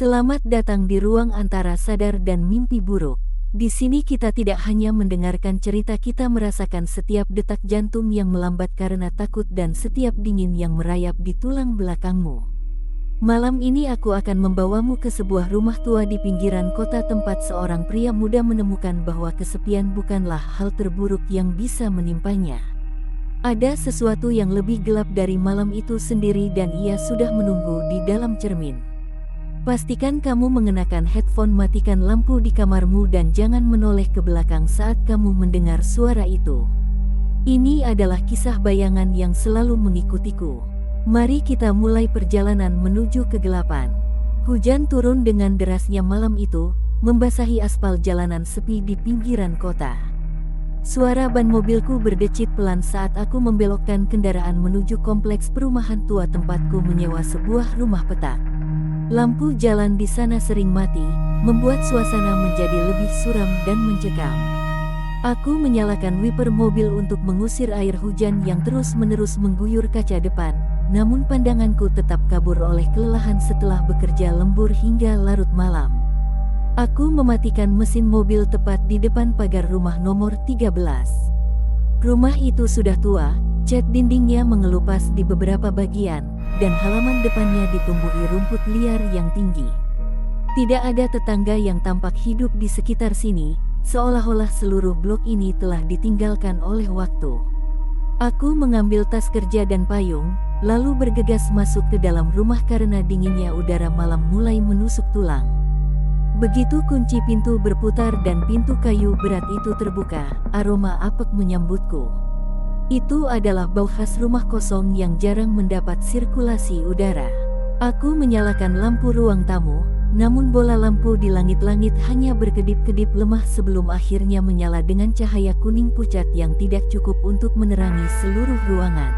Selamat datang di ruang antara sadar dan mimpi buruk. Di sini kita tidak hanya mendengarkan cerita, kita merasakan setiap detak jantung yang melambat karena takut dan setiap dingin yang merayap di tulang belakangmu. Malam ini aku akan membawamu ke sebuah rumah tua di pinggiran kota tempat seorang pria muda menemukan bahwa kesepian bukanlah hal terburuk yang bisa menimpanya. Ada sesuatu yang lebih gelap dari malam itu sendiri dan ia sudah menunggu di dalam cermin. Pastikan kamu mengenakan headphone, matikan lampu di kamarmu dan jangan menoleh ke belakang saat kamu mendengar suara itu. Ini adalah kisah bayangan yang selalu mengikutiku. Mari kita mulai perjalanan menuju kegelapan. Hujan turun dengan derasnya malam itu, membasahi aspal jalanan sepi di pinggiran kota. Suara ban mobilku berdecit pelan saat aku membelokkan kendaraan menuju kompleks perumahan tua tempatku menyewa sebuah rumah petak. Lampu jalan di sana sering mati, membuat suasana menjadi lebih suram dan mencekam. Aku menyalakan wiper mobil untuk mengusir air hujan yang terus-menerus mengguyur kaca depan, namun pandanganku tetap kabur oleh kelelahan setelah bekerja lembur hingga larut malam. Aku mematikan mesin mobil tepat di depan pagar rumah nomor 13. Rumah itu sudah tua, cat dindingnya mengelupas di beberapa bagian, dan halaman depannya ditumbuhi rumput liar yang tinggi. Tidak ada tetangga yang tampak hidup di sekitar sini, seolah-olah seluruh blok ini telah ditinggalkan oleh waktu. Aku mengambil tas kerja dan payung, lalu bergegas masuk ke dalam rumah karena dinginnya udara malam mulai menusuk tulang. Begitu kunci pintu berputar dan pintu kayu berat itu terbuka, aroma apek menyambutku. Itu adalah bau khas rumah kosong yang jarang mendapat sirkulasi udara. Aku menyalakan lampu ruang tamu, namun bola lampu di langit-langit hanya berkedip-kedip lemah sebelum akhirnya menyala dengan cahaya kuning pucat yang tidak cukup untuk menerangi seluruh ruangan.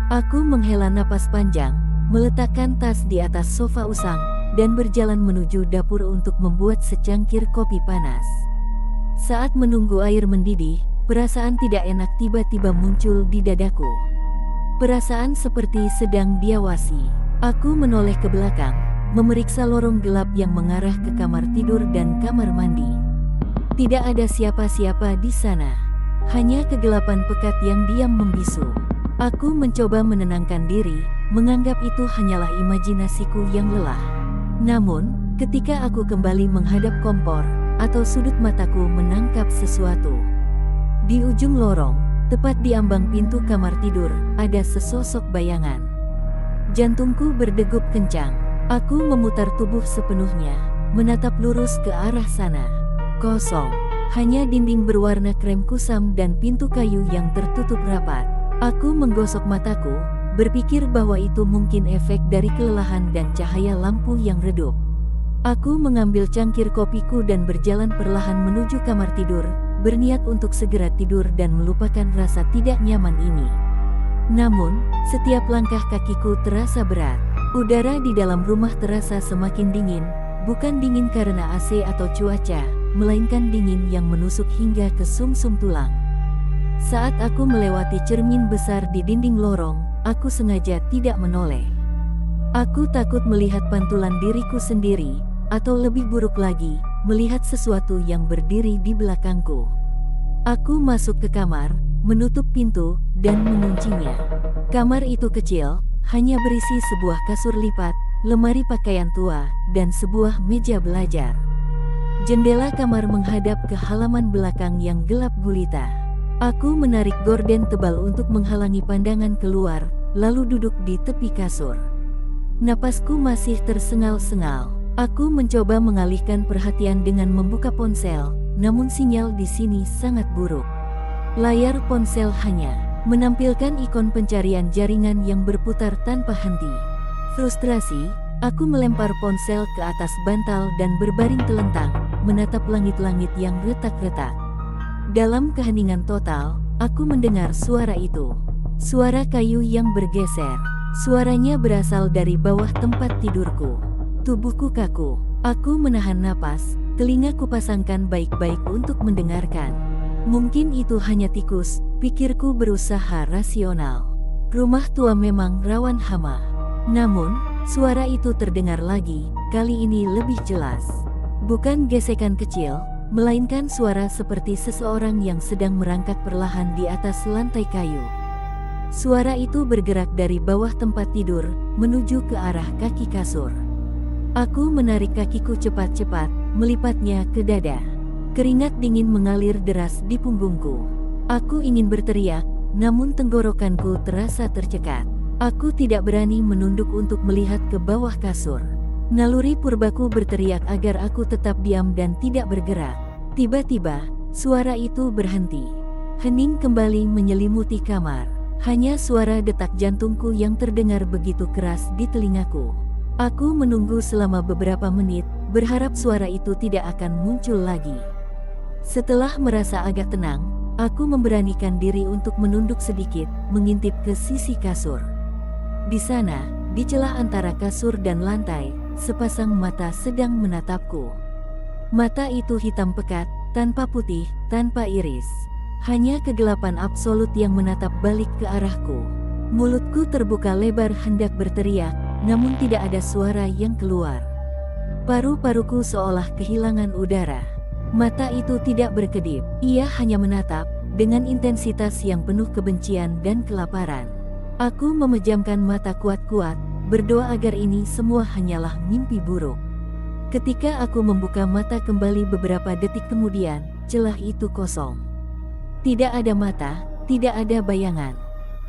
Aku menghela napas panjang, meletakkan tas di atas sofa usang, dan berjalan menuju dapur untuk membuat secangkir kopi panas. Saat menunggu air mendidih, perasaan tidak enak tiba-tiba muncul di dadaku. Perasaan seperti sedang diawasi. Aku menoleh ke belakang, memeriksa lorong gelap yang mengarah ke kamar tidur dan kamar mandi. Tidak ada siapa-siapa di sana. Hanya kegelapan pekat yang diam membisu. Aku mencoba menenangkan diri, menganggap itu hanyalah imajinasiku yang lelah. Namun, ketika aku kembali menghadap kompor, atau sudut mataku menangkap sesuatu. Di ujung lorong, tepat di ambang pintu kamar tidur, ada sesosok bayangan. Jantungku berdegup kencang. Aku memutar tubuh sepenuhnya, menatap lurus ke arah sana. Kosong. Hanya dinding berwarna krem kusam dan pintu kayu yang tertutup rapat. Aku menggosok mataku, berpikir bahwa itu mungkin efek dari kelelahan dan cahaya lampu yang redup. Aku mengambil cangkir kopiku dan berjalan perlahan menuju kamar tidur, berniat untuk segera tidur dan melupakan rasa tidak nyaman ini. Namun, setiap langkah kakiku terasa berat. Udara di dalam rumah terasa semakin dingin, bukan dingin karena AC atau cuaca, melainkan dingin yang menusuk hingga ke sumsum tulang. Saat aku melewati cermin besar di dinding lorong, aku sengaja tidak menoleh. Aku takut melihat pantulan diriku sendiri, atau lebih buruk lagi, melihat sesuatu yang berdiri di belakangku. Aku masuk ke kamar, menutup pintu, dan menguncinya. Kamar itu kecil, hanya berisi sebuah kasur lipat, lemari pakaian tua, dan sebuah meja belajar. Jendela kamar menghadap ke halaman belakang yang gelap gulita. Aku menarik gorden tebal untuk menghalangi pandangan keluar, lalu duduk di tepi kasur. Napasku masih tersengal-sengal. Aku mencoba mengalihkan perhatian dengan membuka ponsel, namun sinyal di sini sangat buruk. Layar ponsel hanya menampilkan ikon pencarian jaringan yang berputar tanpa henti. Frustrasi, aku melempar ponsel ke atas bantal dan berbaring telentang, menatap langit-langit yang retak-retak. Dalam keheningan total, aku mendengar suara itu. Suara kayu yang bergeser. Suaranya berasal dari bawah tempat tidurku. Tubuhku kaku. Aku menahan napas, telingaku pasangkan baik-baik untuk mendengarkan. Mungkin itu hanya tikus, pikirku berusaha rasional. Rumah tua memang rawan hama. Namun, suara itu terdengar lagi, kali ini lebih jelas. Bukan gesekan kecil, melainkan suara seperti seseorang yang sedang merangkak perlahan di atas lantai kayu. Suara itu bergerak dari bawah tempat tidur, menuju ke arah kaki kasur. Aku menarik kakiku cepat-cepat, melipatnya ke dada. Keringat dingin mengalir deras di punggungku. Aku ingin berteriak, namun tenggorokanku terasa tercekat. Aku tidak berani menunduk untuk melihat ke bawah kasur. Naluri purbaku berteriak agar aku tetap diam dan tidak bergerak. Tiba-tiba, suara itu berhenti. Hening kembali menyelimuti kamar. Hanya suara detak jantungku yang terdengar begitu keras di telingaku. Aku menunggu selama beberapa menit, berharap suara itu tidak akan muncul lagi. Setelah merasa agak tenang, aku memberanikan diri untuk menunduk sedikit, mengintip ke sisi kasur. Di sana, di celah antara kasur dan lantai, sepasang mata sedang menatapku. Mata itu hitam pekat, tanpa putih, tanpa iris. Hanya kegelapan absolut yang menatap balik ke arahku. Mulutku terbuka lebar hendak berteriak, namun tidak ada suara yang keluar. Paru-paruku seolah kehilangan udara. Mata itu tidak berkedip, ia hanya menatap, dengan intensitas yang penuh kebencian dan kelaparan. Aku memejamkan mata kuat-kuat, berdoa agar ini semua hanyalah mimpi buruk. Ketika aku membuka mata kembali beberapa detik kemudian, celah itu kosong. Tidak ada mata, tidak ada bayangan.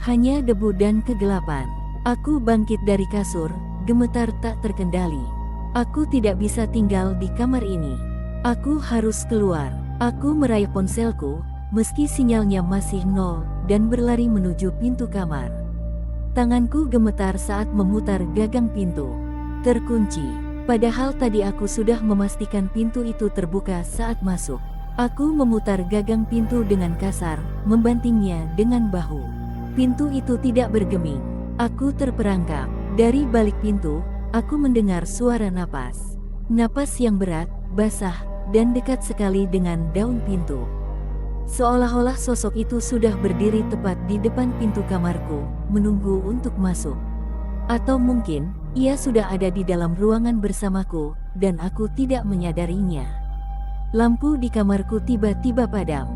Hanya debu dan kegelapan. Aku bangkit dari kasur, gemetar tak terkendali. Aku tidak bisa tinggal di kamar ini. Aku harus keluar. Aku meraih ponselku, meski sinyalnya masih nol, dan berlari menuju pintu kamar. Tanganku gemetar saat memutar gagang pintu. Terkunci. Padahal tadi aku sudah memastikan pintu itu terbuka saat masuk. Aku memutar gagang pintu dengan kasar, membantingnya dengan bahu. Pintu itu tidak bergeming. Aku terperangkap. Dari balik pintu, aku mendengar suara napas. Napas yang berat, basah, dan dekat sekali dengan daun pintu. Seolah-olah sosok itu sudah berdiri tepat di depan pintu kamarku, menunggu untuk masuk. Atau mungkin, ia sudah ada di dalam ruangan bersamaku, dan aku tidak menyadarinya. Lampu di kamarku tiba-tiba padam.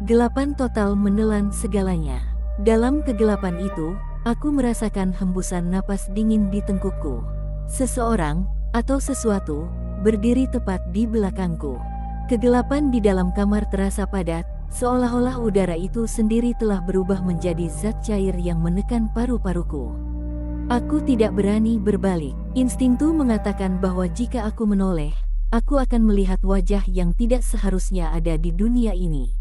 Gelapan total menelan segalanya. Dalam kegelapan itu, aku merasakan hembusan napas dingin di tengkukku. Seseorang, atau sesuatu, berdiri tepat di belakangku. Kegelapan di dalam kamar terasa padat, seolah-olah udara itu sendiri telah berubah menjadi zat cair yang menekan paru-paruku. Aku tidak berani berbalik. Instingku mengatakan bahwa jika aku menoleh, aku akan melihat wajah yang tidak seharusnya ada di dunia ini.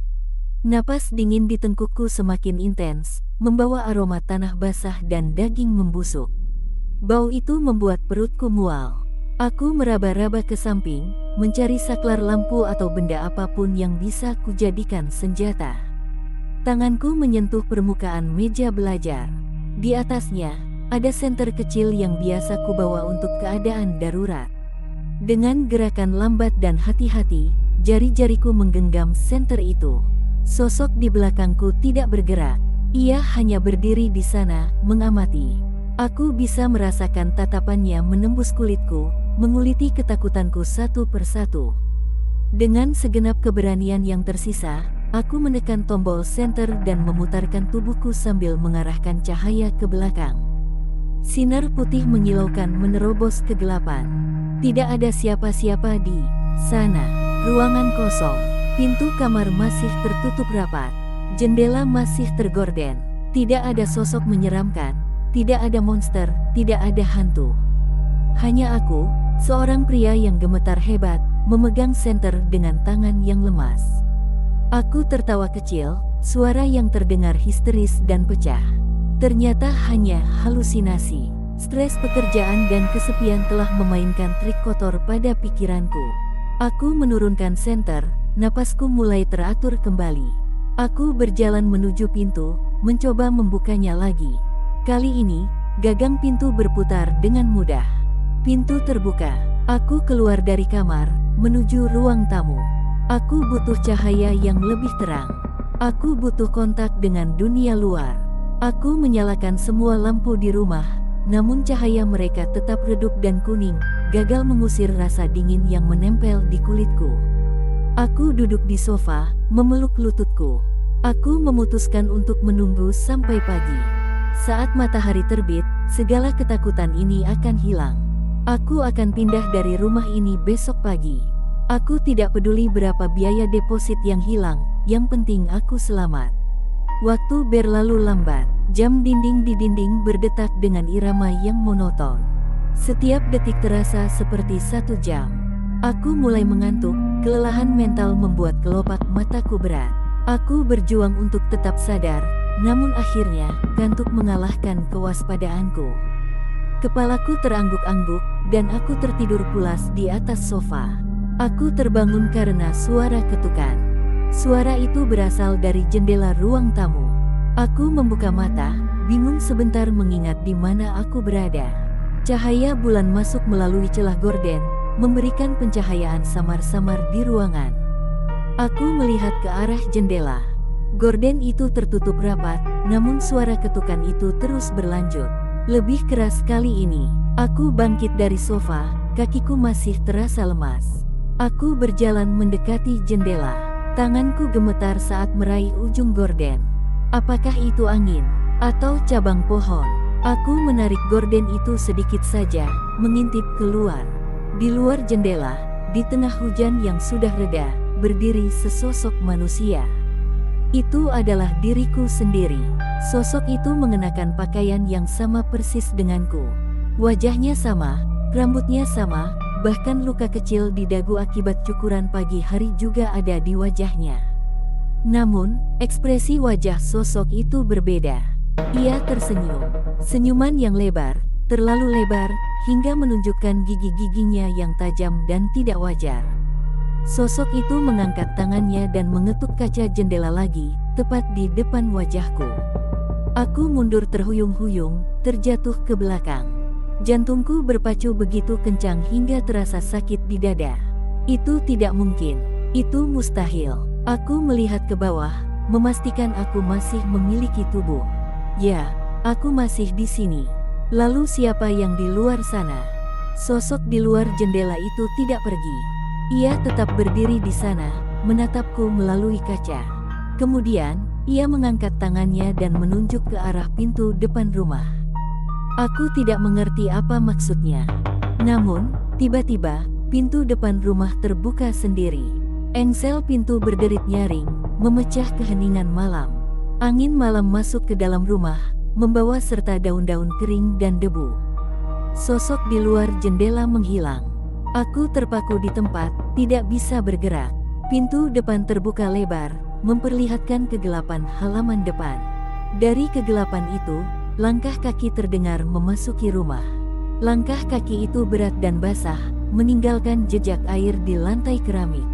Napas dingin di tengkukku semakin intens, membawa aroma tanah basah dan daging membusuk. Bau itu membuat perutku mual. Aku meraba-raba ke samping, mencari saklar lampu atau benda apapun yang bisa kujadikan senjata. Tanganku menyentuh permukaan meja belajar. Di atasnya, ada senter kecil yang biasa kubawa untuk keadaan darurat. Dengan gerakan lambat dan hati-hati, jari-jariku menggenggam senter itu. Sosok di belakangku tidak bergerak. Ia hanya berdiri di sana, mengamati. Aku bisa merasakan tatapannya menembus kulitku, menguliti ketakutanku satu persatu. Dengan segenap keberanian yang tersisa, aku menekan tombol senter dan memutarkan tubuhku sambil mengarahkan cahaya ke belakang. Sinar putih menyilaukan menerobos kegelapan. Tidak ada siapa-siapa di sana. Ruangan kosong. Pintu kamar masih tertutup rapat. Jendela masih tergorden. Tidak ada sosok menyeramkan. Tidak ada monster. Tidak ada hantu. Hanya aku, seorang pria yang gemetar hebat, memegang senter dengan tangan yang lemas. Aku tertawa kecil, suara yang terdengar histeris dan pecah. Ternyata hanya halusinasi. Stres pekerjaan dan kesepian telah memainkan trik kotor pada pikiranku. Aku menurunkan senter, napasku mulai teratur kembali. Aku berjalan menuju pintu, mencoba membukanya lagi. Kali ini, gagang pintu berputar dengan mudah. Pintu terbuka. Aku keluar dari kamar, menuju ruang tamu. Aku butuh cahaya yang lebih terang. Aku butuh kontak dengan dunia luar. Aku menyalakan semua lampu di rumah, namun cahaya mereka tetap redup dan kuning, gagal mengusir rasa dingin yang menempel di kulitku. Aku duduk di sofa, memeluk lututku. Aku memutuskan untuk menunggu sampai pagi. Saat matahari terbit, segala ketakutan ini akan hilang. Aku akan pindah dari rumah ini besok pagi. Aku tidak peduli berapa biaya deposit yang hilang, yang penting aku selamat. Waktu berlalu lambat, jam dinding di dinding berdetak dengan irama yang monoton. Setiap detik terasa seperti 1 jam. Aku mulai mengantuk, kelelahan mental membuat kelopak mataku berat. Aku berjuang untuk tetap sadar, namun akhirnya, kantuk mengalahkan kewaspadaanku. Kepalaku terangguk-angguk, dan aku tertidur pulas di atas sofa. Aku terbangun karena suara ketukan. Suara itu berasal dari jendela ruang tamu. Aku membuka mata, bingung sebentar mengingat di mana aku berada. Cahaya bulan masuk melalui celah gorden, memberikan pencahayaan samar-samar di ruangan. Aku melihat ke arah jendela. Gorden itu tertutup rapat, namun suara ketukan itu terus berlanjut. Lebih keras kali ini. Aku bangkit dari sofa, kakiku masih terasa lemas. Aku berjalan mendekati jendela. Tanganku gemetar saat meraih ujung gorden. Apakah itu angin? Atau cabang pohon? Aku menarik gorden itu sedikit saja, mengintip keluar. Di luar jendela, di tengah hujan yang sudah reda, berdiri sesosok manusia. Itu adalah diriku sendiri. Sosok itu mengenakan pakaian yang sama persis denganku. Wajahnya sama, rambutnya sama, bahkan luka kecil di dagu akibat cukuran pagi hari juga ada di wajahnya. Namun, ekspresi wajah sosok itu berbeda. Ia tersenyum. Senyuman yang lebar, terlalu lebar, hingga menunjukkan gigi-giginya yang tajam dan tidak wajar. Sosok itu mengangkat tangannya dan mengetuk kaca jendela lagi, tepat di depan wajahku. Aku mundur terhuyung-huyung, terjatuh ke belakang. Jantungku berpacu begitu kencang hingga terasa sakit di dada. Itu tidak mungkin. Itu mustahil. Aku melihat ke bawah, memastikan aku masih memiliki tubuh. Ya, aku masih di sini. Lalu siapa yang di luar sana? Sosok di luar jendela itu tidak pergi. Ia tetap berdiri di sana, menatapku melalui kaca. Kemudian, ia mengangkat tangannya dan menunjuk ke arah pintu depan rumah. Aku tidak mengerti apa maksudnya. Namun, tiba-tiba, pintu depan rumah terbuka sendiri. Engsel pintu berderit nyaring, memecah keheningan malam. Angin malam masuk ke dalam rumah, membawa serta daun-daun kering dan debu. Sosok di luar jendela menghilang. Aku terpaku di tempat, tidak bisa bergerak. Pintu depan terbuka lebar, memperlihatkan kegelapan halaman depan. Dari kegelapan itu, langkah kaki terdengar memasuki rumah. Langkah kaki itu berat dan basah, meninggalkan jejak air di lantai keramik.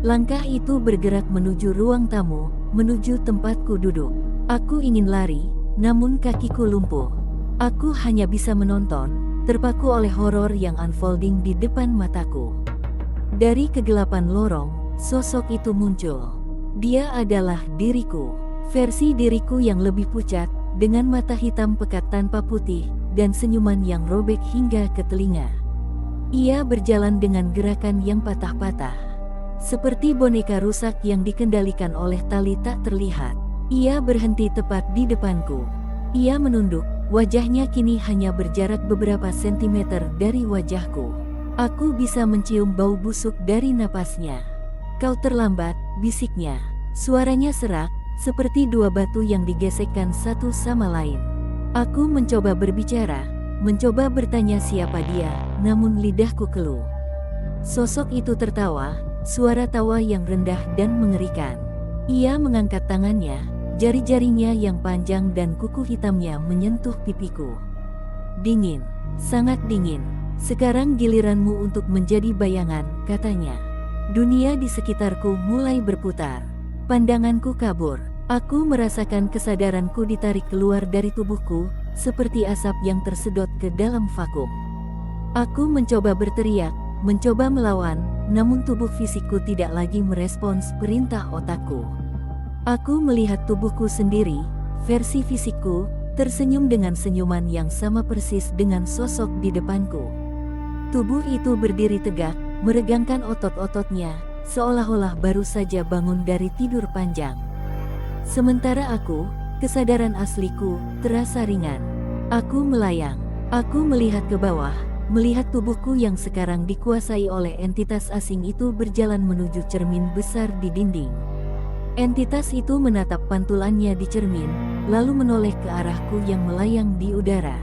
Langkah itu bergerak menuju ruang tamu, menuju tempatku duduk. Aku ingin lari, namun kakiku lumpuh. Aku hanya bisa menonton, terpaku oleh horor yang unfolding di depan mataku. Dari kegelapan lorong, sosok itu muncul. Dia adalah diriku, versi diriku yang lebih pucat, dengan mata hitam pekat tanpa putih, dan senyuman yang robek hingga ke telinga. Ia berjalan dengan gerakan yang patah-patah. Seperti boneka rusak yang dikendalikan oleh tali tak terlihat. Ia berhenti tepat di depanku. Ia menunduk, wajahnya kini hanya berjarak beberapa sentimeter dari wajahku. Aku bisa mencium bau busuk dari napasnya. "Kau terlambat," bisiknya. Suaranya serak, seperti dua batu yang digesekkan satu sama lain. Aku mencoba berbicara, mencoba bertanya siapa dia, namun lidahku keluh. Sosok itu tertawa, suara tawa yang rendah dan mengerikan. Ia mengangkat tangannya, jari-jarinya yang panjang dan kuku hitamnya menyentuh pipiku. "Dingin, sangat dingin. Sekarang giliranmu untuk menjadi bayangan," katanya. Dunia di sekitarku mulai berputar. Pandanganku kabur. Aku merasakan kesadaranku ditarik keluar dari tubuhku, seperti asap yang tersedot ke dalam vakum. Aku mencoba berteriak, mencoba melawan, namun tubuh fisikku tidak lagi merespons perintah otakku. Aku melihat tubuhku sendiri, versi fisikku, tersenyum dengan senyuman yang sama persis dengan sosok di depanku. Tubuh itu berdiri tegak, meregangkan otot-ototnya, seolah-olah baru saja bangun dari tidur panjang. Sementara aku, kesadaran asliku, terasa ringan. Aku melayang. Aku melihat ke bawah, melihat tubuhku yang sekarang dikuasai oleh entitas asing itu berjalan menuju cermin besar di dinding. Entitas itu menatap pantulannya di cermin, lalu menoleh ke arahku yang melayang di udara.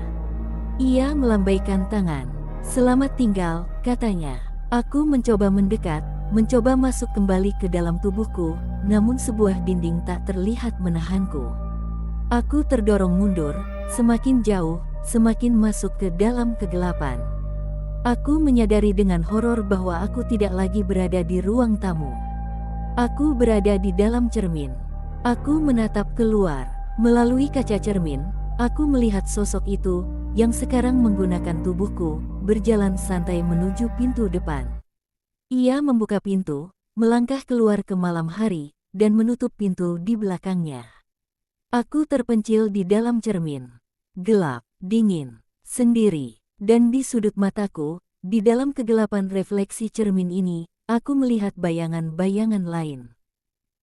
Ia melambaikan tangan. "Selamat tinggal," katanya. Aku mencoba mendekat, mencoba masuk kembali ke dalam tubuhku, namun sebuah dinding tak terlihat menahanku. Aku terdorong mundur, semakin jauh, semakin masuk ke dalam kegelapan. Aku menyadari dengan horor bahwa aku tidak lagi berada di ruang tamu. Aku berada di dalam cermin. Aku menatap keluar. Melalui kaca cermin, aku melihat sosok itu, yang sekarang menggunakan tubuhku, berjalan santai menuju pintu depan. Ia membuka pintu, melangkah keluar ke malam hari, dan menutup pintu di belakangnya. Aku terpencil di dalam cermin. Gelap, dingin, sendiri, dan di sudut mataku, di dalam kegelapan refleksi cermin ini, aku melihat bayangan-bayangan lain.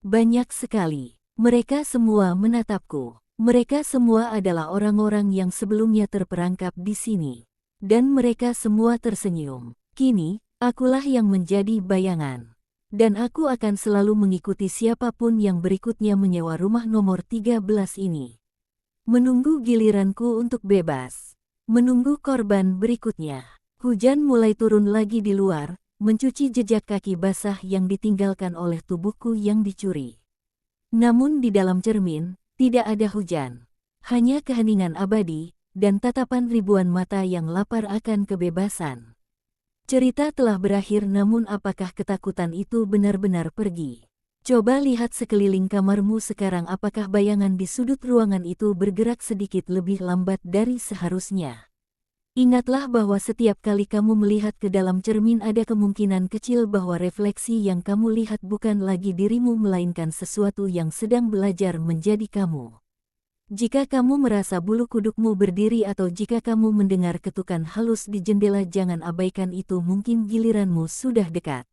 Banyak sekali. Mereka semua menatapku. Mereka semua adalah orang-orang yang sebelumnya terperangkap di sini. Dan mereka semua tersenyum. Kini, akulah yang menjadi bayangan. Dan aku akan selalu mengikuti siapapun yang berikutnya menyewa rumah nomor 13 ini. Menunggu giliranku untuk bebas. Menunggu korban berikutnya. Hujan mulai turun lagi di luar, mencuci jejak kaki basah yang ditinggalkan oleh tubuhku yang dicuri. Namun di dalam cermin, tidak ada hujan. Hanya keheningan abadi, dan tatapan ribuan mata yang lapar akan kebebasan. Cerita telah berakhir, namun apakah ketakutan itu benar-benar pergi? Coba lihat sekeliling kamarmu sekarang, apakah bayangan di sudut ruangan itu bergerak sedikit lebih lambat dari seharusnya? Ingatlah bahwa setiap kali kamu melihat ke dalam cermin ada kemungkinan kecil bahwa refleksi yang kamu lihat bukan lagi dirimu melainkan sesuatu yang sedang belajar menjadi kamu. Jika kamu merasa bulu kudukmu berdiri atau jika kamu mendengar ketukan halus di jendela, jangan abaikan itu, mungkin giliranmu sudah dekat.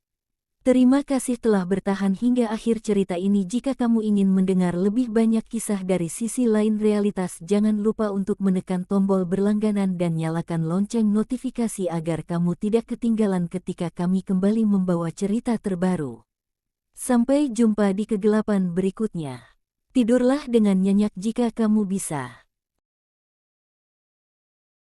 Terima kasih telah bertahan hingga akhir cerita ini. Jika kamu ingin mendengar lebih banyak kisah dari sisi lain realitas, jangan lupa untuk menekan tombol berlangganan dan nyalakan lonceng notifikasi agar kamu tidak ketinggalan ketika kami kembali membawa cerita terbaru. Sampai jumpa di kegelapan berikutnya. Tidurlah dengan nyenyak jika kamu bisa.